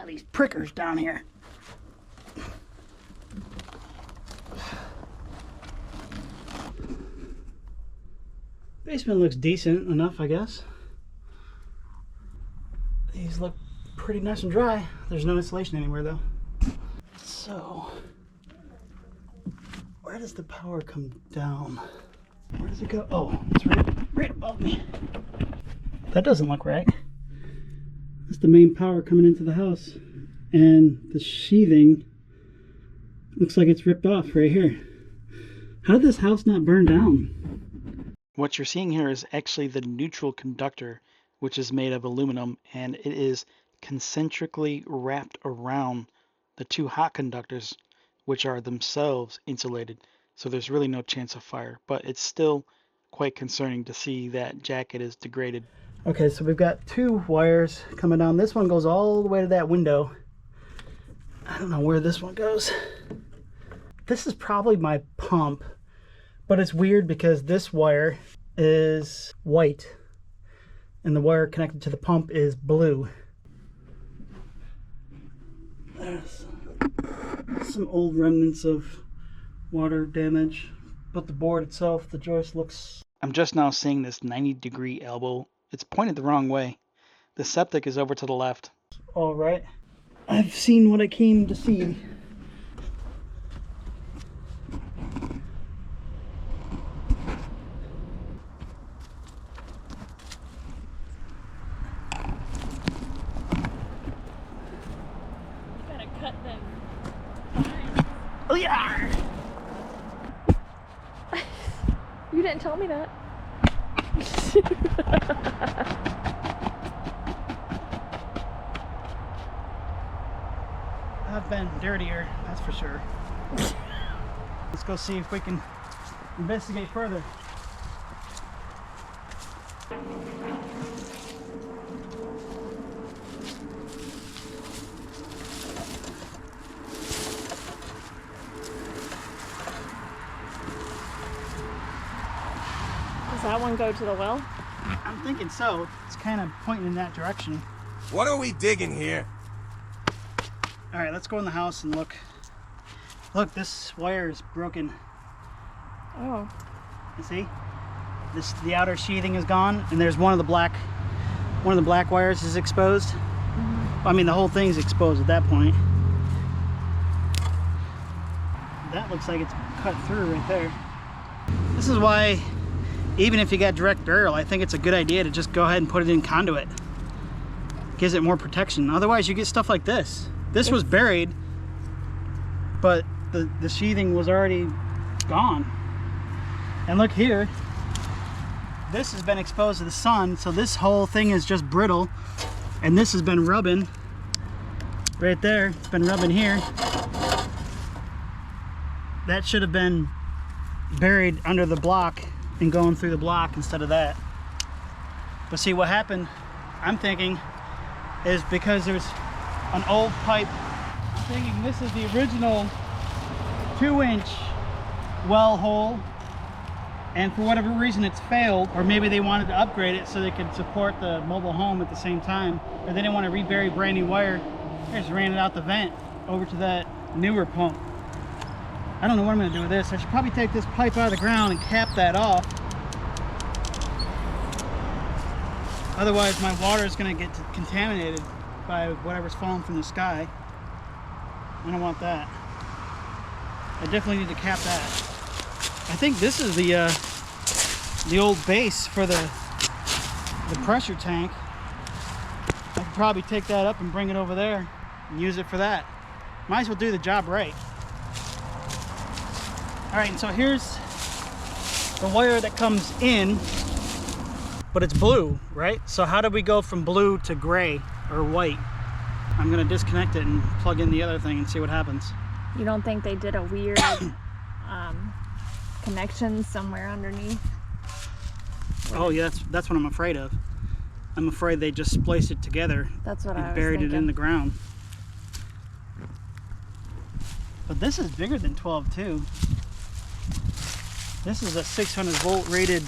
got these prickers down here. Basement looks decent enough, I guess. These look pretty nice and dry. There's no insulation anywhere though. So, where does the power come down? Where does it go? Oh, it's right above me. That doesn't look right. That's the main power coming into the house. And the sheathing looks like it's ripped off right here. How did this house not burn down? What you're seeing here is actually the neutral conductor, which is made of aluminum, and it is concentrically wrapped around the two hot conductors, which are themselves insulated. So there's really no chance of fire, but it's still quite concerning to see that jacket is degraded. Okay, so we've got two wires coming down. This one goes all the way to that window. I don't know where this one goes. This is probably my pump, but it's weird because this wire is white and the wire connected to the pump is blue. There's some old remnants of water damage, but the board itself, the joist looks... I'm just now seeing this 90-degree elbow. It's pointed the wrong way. The septic is over to the left. All right. I've seen what I came to see. Oh yeah! You didn't tell me that. I've been dirtier, that's for sure. Let's go see if we can investigate further. Does that one go to the well? I'm thinking so. It's kind of pointing in that direction. What are we digging here? All right, let's go in the house and look. Look, this wire is broken. Oh. You see? The outer sheathing is gone, and there's one of the black wires is exposed. Mm-hmm. I mean, the whole thing's exposed at that point. That looks like it's cut through right there. This is why, even if you got direct burial, I think it's a good idea to just go ahead and put it in conduit. Gives it more protection. Otherwise, you get stuff like this. This was buried, but the sheathing was already gone. And look here, this has been exposed to the sun, so this whole thing is just brittle, and this has been rubbing right there. It's been rubbing here. That should have been buried under the block and going through the block instead of that. But see, what happened, I'm thinking, is because there's an old pipe. I'm thinking this is the original 2-inch well hole, and for whatever reason it's failed, or maybe they wanted to upgrade it so they could support the mobile home at the same time, or they didn't want to rebury brand new wire. They just ran it out the vent over to that newer pump. I don't know what I'm going to do with this. I should probably take this pipe out of the ground and cap that off. Otherwise my water is going to get contaminated by whatever's falling from the sky. I don't want that. I definitely need to cap that. I think this is the old base for the pressure tank. I could probably take that up and bring it over there and use it for that. Might as well do the job right. All right, and so here's the wire that comes in, but it's blue, right? So how do we go from blue to gray or white? I'm gonna disconnect it and plug in the other thing and see what happens. You don't think they did a weird connection somewhere underneath? Oh yeah, that's what I'm afraid of. I'm afraid they just spliced it together. That's what I was and buried thinking. it in the ground. But this is bigger than 12 too. This is a 600 volt rated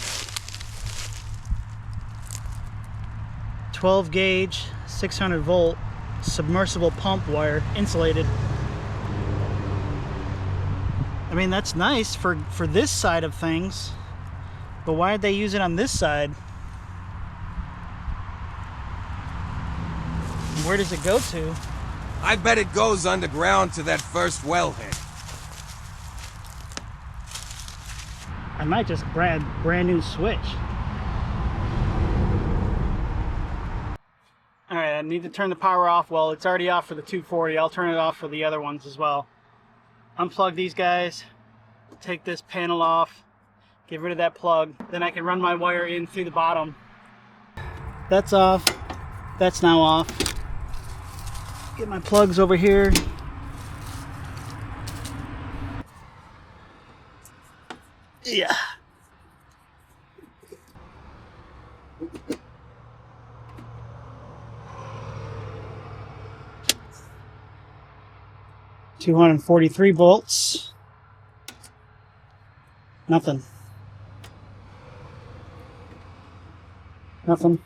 12 gauge 600 volt submersible pump wire, insulated. I mean, that's nice for this side of things, but why did they use it on this side? Where does it go to? I bet it goes underground to that first wellhead. I might just grab brand new switch. Alright, I need to turn the power off. Well, it's already off for the 240. I'll turn it off for the other ones as well. Unplug these guys, take this panel off, get rid of that plug. Then I can run my wire in through the bottom. That's off. That's now off. Get my plugs over here. Yeah. $243 volts. Nothing. Nothing.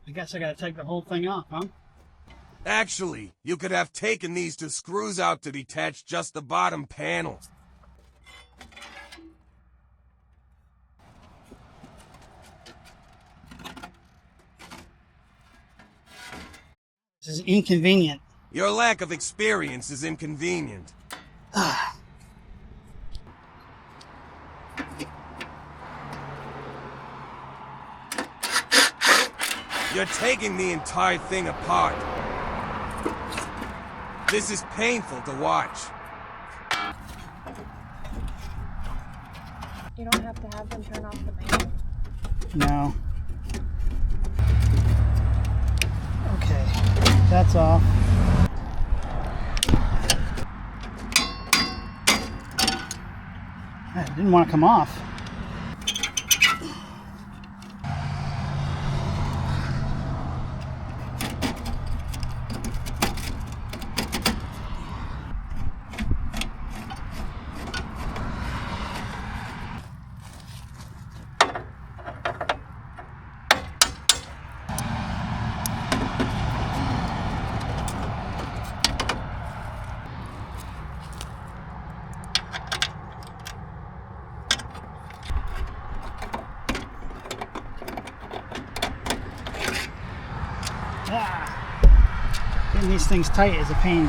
I guess I gotta take the whole thing off, huh? Actually, you could have taken these two screws out to detach just the bottom panel. This is inconvenient. Your lack of experience is inconvenient. You're taking the entire thing apart. This is painful to watch. You don't have to have them turn off the main. No. Okay, that's off. I didn't want to come off. Getting these things tight is a pain.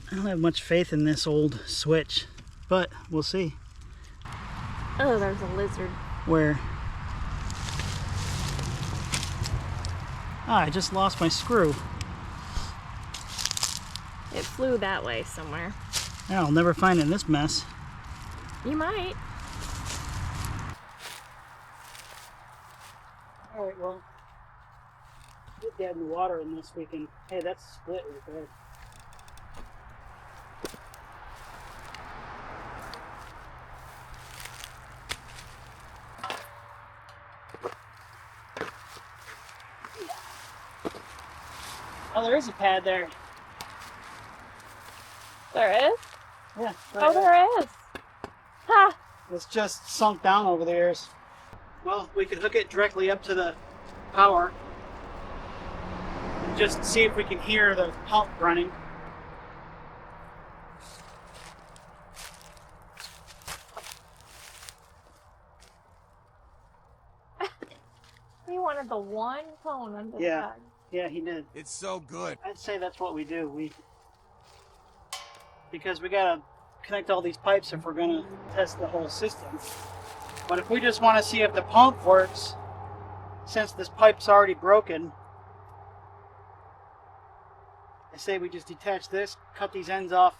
I don't have much faith in this old switch, but we'll see. Oh, there's a lizard. Where? Ah, I just lost my screw. It flew that way somewhere. Yeah, I'll never find it in this mess. You might. Alright, well, get dead in the water in this weekend. Hey, that's split right there. Oh, there is a pad there. There is? Yeah. Oh, there is. Ha! It's just sunk down over the years. Well, we could hook it directly up to the power. And just see if we can hear the pump running. He wanted the one cone on this Yeah. side. Yeah, he did. It's so good. I'd say that's what we do. Because we gotta connect all these pipes if we're gonna test the whole system. But if we just want to see if the pump works, since this pipe's already broken, I say we just detach this, cut these ends off,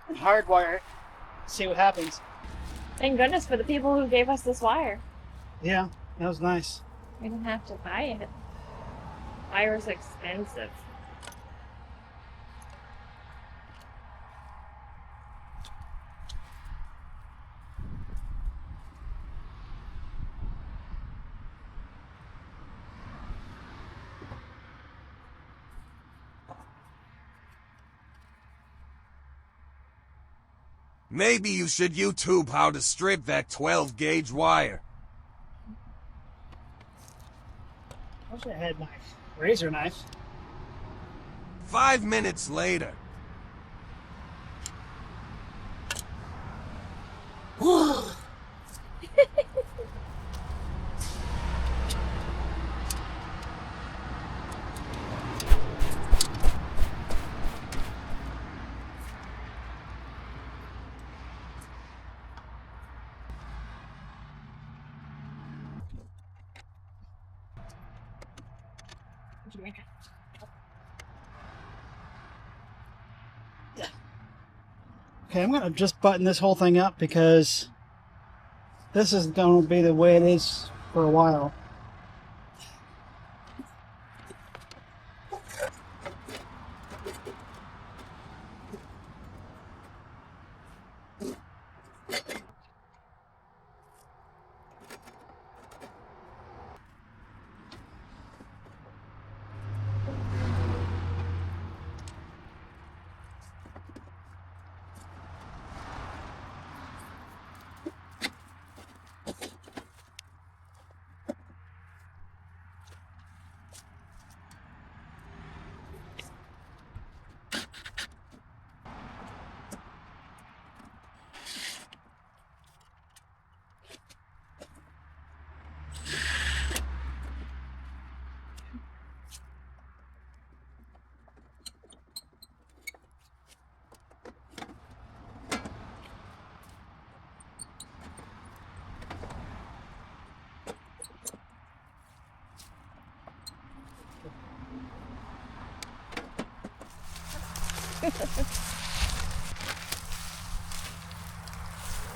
and hardwire it, see what happens. Thank goodness for the people who gave us this wire. Yeah, that was nice. We didn't have to buy it. Wire's expensive. Maybe you should YouTube how to strip that 12-gauge wire. I wish I had my razor knife. 5 minutes later. Okay, I'm gonna just button this whole thing up because this is gonna be the way it is for a while.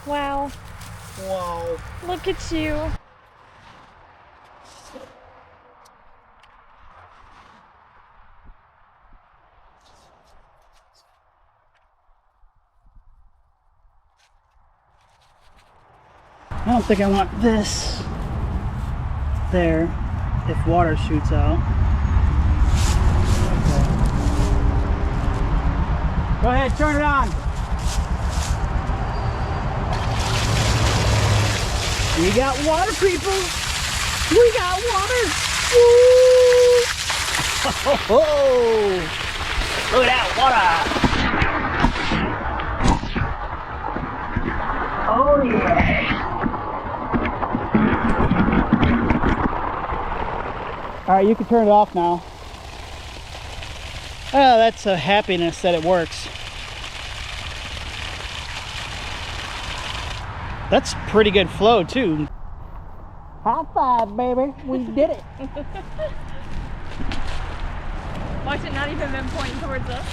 Wow, Whoa. look at you. I don't think I want this there if water shoots out. Okay. Go ahead, turn it on. We got water, people. We got water. Woo! Oh, look at that water. Oh yeah. All right, you can turn it off now. Oh, that's a happiness that it works. That's pretty good flow too. High five, baby. We did it. Watch it not even been pointing towards us.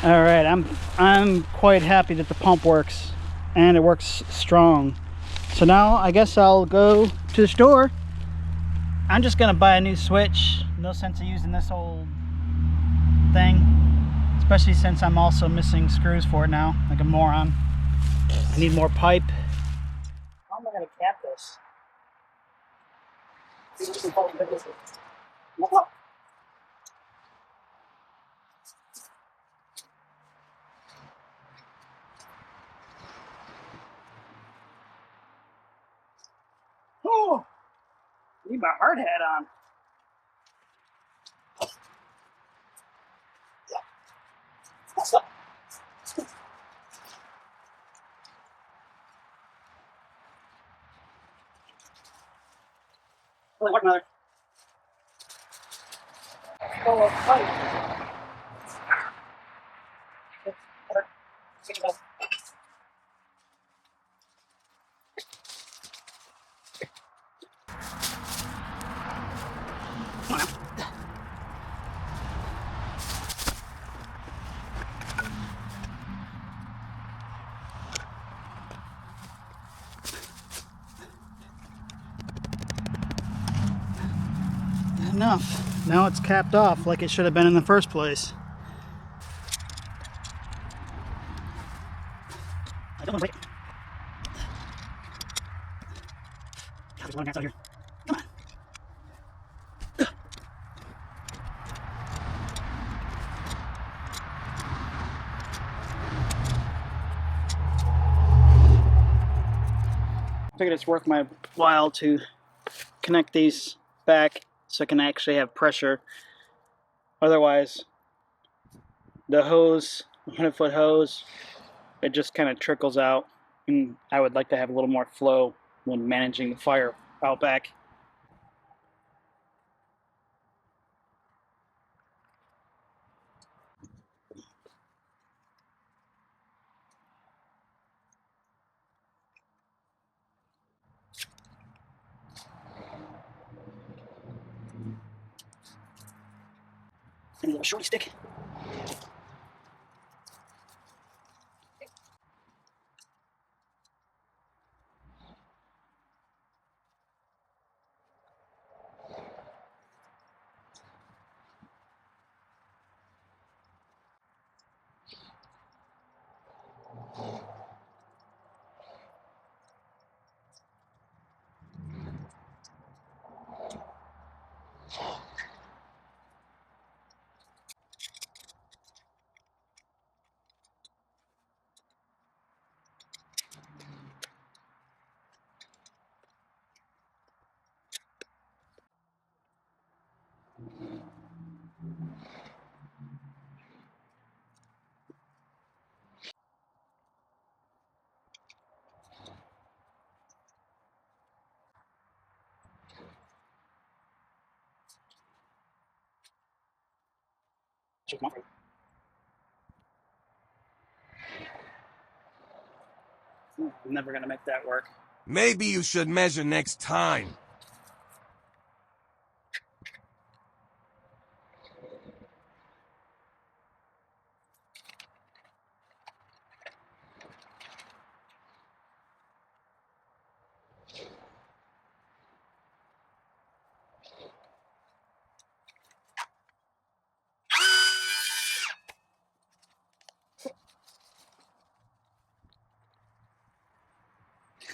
All right, I'm quite happy that the pump works and it works strong. So now I guess I'll go to the store. I'm just gonna buy a new switch. No sense of using this old thing, especially since I'm also missing screws for it now, like a moron. I need more pipe. How am I gonna cap this? Oh, I need my hard hat on. What's up? Really, what another? Oh, enough. Now it's capped off like it should have been in the first place. I don't want to wait. God, there's a lot of gnats out here. Come on. figured it's worth my while to connect these back so I can actually have pressure. Otherwise, the hose, 100-foot hose, it just kind of trickles out, and I would like to have a little more flow when managing the fire out back. And a little shorty stick. Check them out. I'm never gonna make that work. Maybe you should measure next time.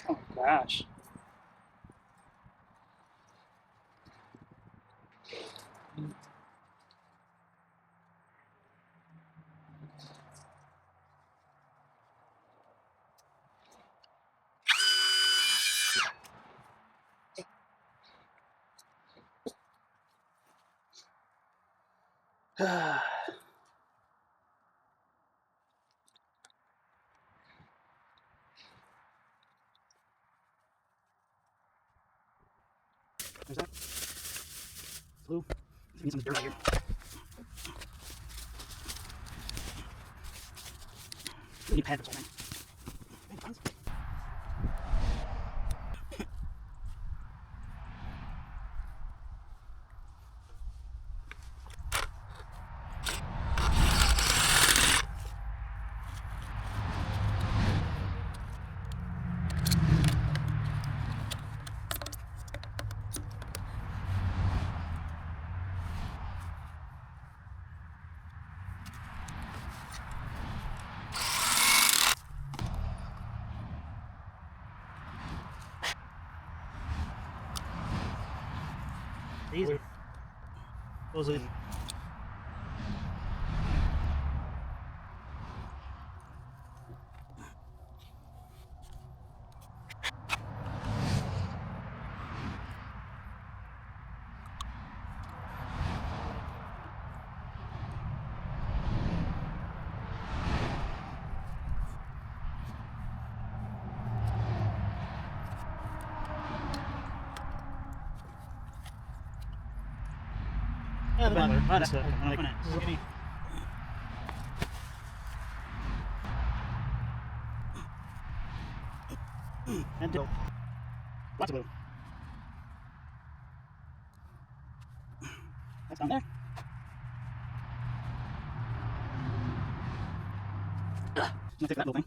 Oh gosh. There's that. Blue. Need some dirt out here. Need a pad for something. Easy. Goes in. Yeah, the butler. That's it. And do lots of glue. That's down there. I'll take that little thing.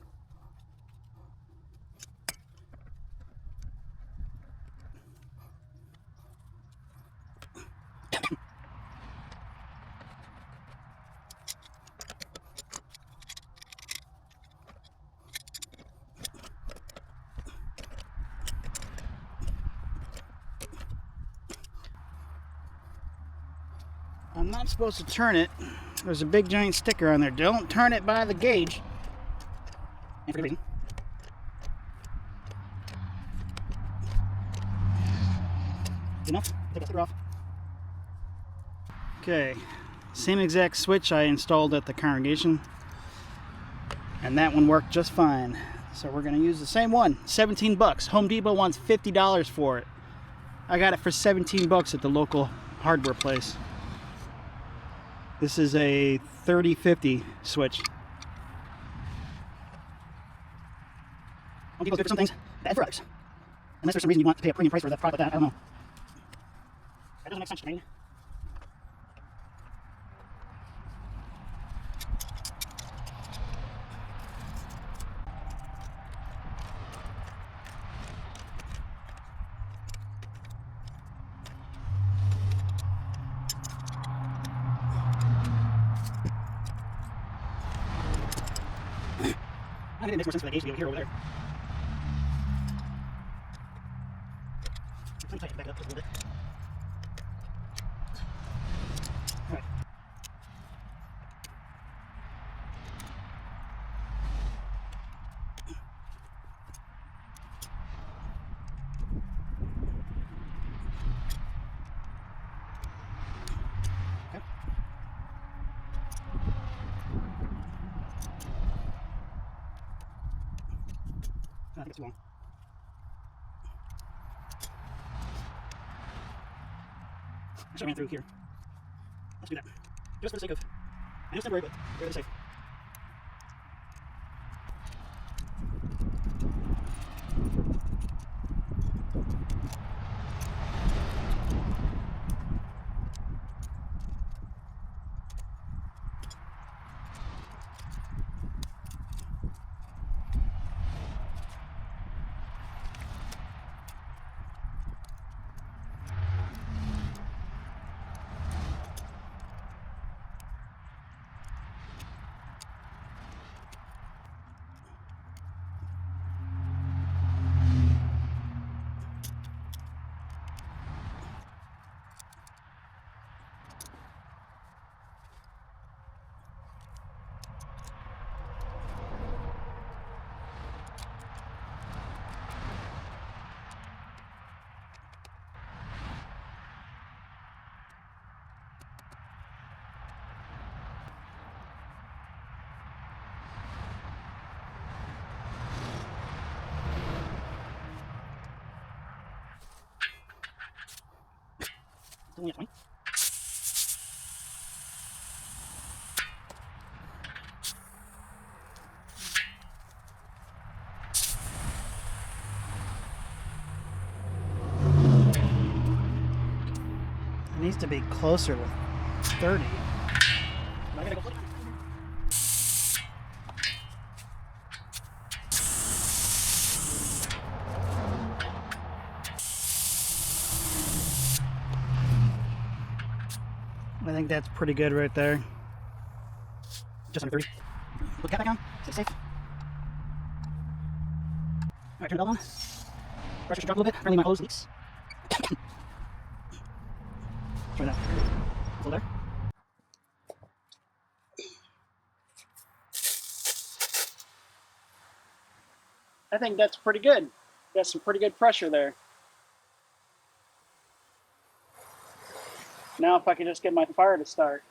I'm not supposed to turn it. There's a big giant sticker on there. Don't turn it by the gauge. And for good reason. Good enough? Take that sticker off. Okay, same exact switch I installed at the congregation, and that one worked just fine. So we're gonna use the same one. 17 bucks. Home Depot wants $50 for it. I got it for 17 bucks at the local hardware place. This is a 30-50 switch. Home Depot's good for some things, bad for others. Unless there's some reason you want to pay a premium price for that product like that, I don't know. That doesn't make sense to me. I think it makes more sense for the gauge to be over here, over there. Let me tighten it back up just a little bit. Alright. Okay. I think it's too long. I should have ran through here. Let's do that. Just for the sake of... I know it's temporary, but really safe. Only at 20. It needs to be closer with 30. I gotta go flip. I think that's pretty good right there. Just under 30. Put the cap back on. Stay safe. Alright, turn the belt on. Pressure should drop a little bit. Apparently my hose leaks. Try that. Hold there. I think that's pretty good. Got some pretty good pressure there. Now if I can just get my fire to start.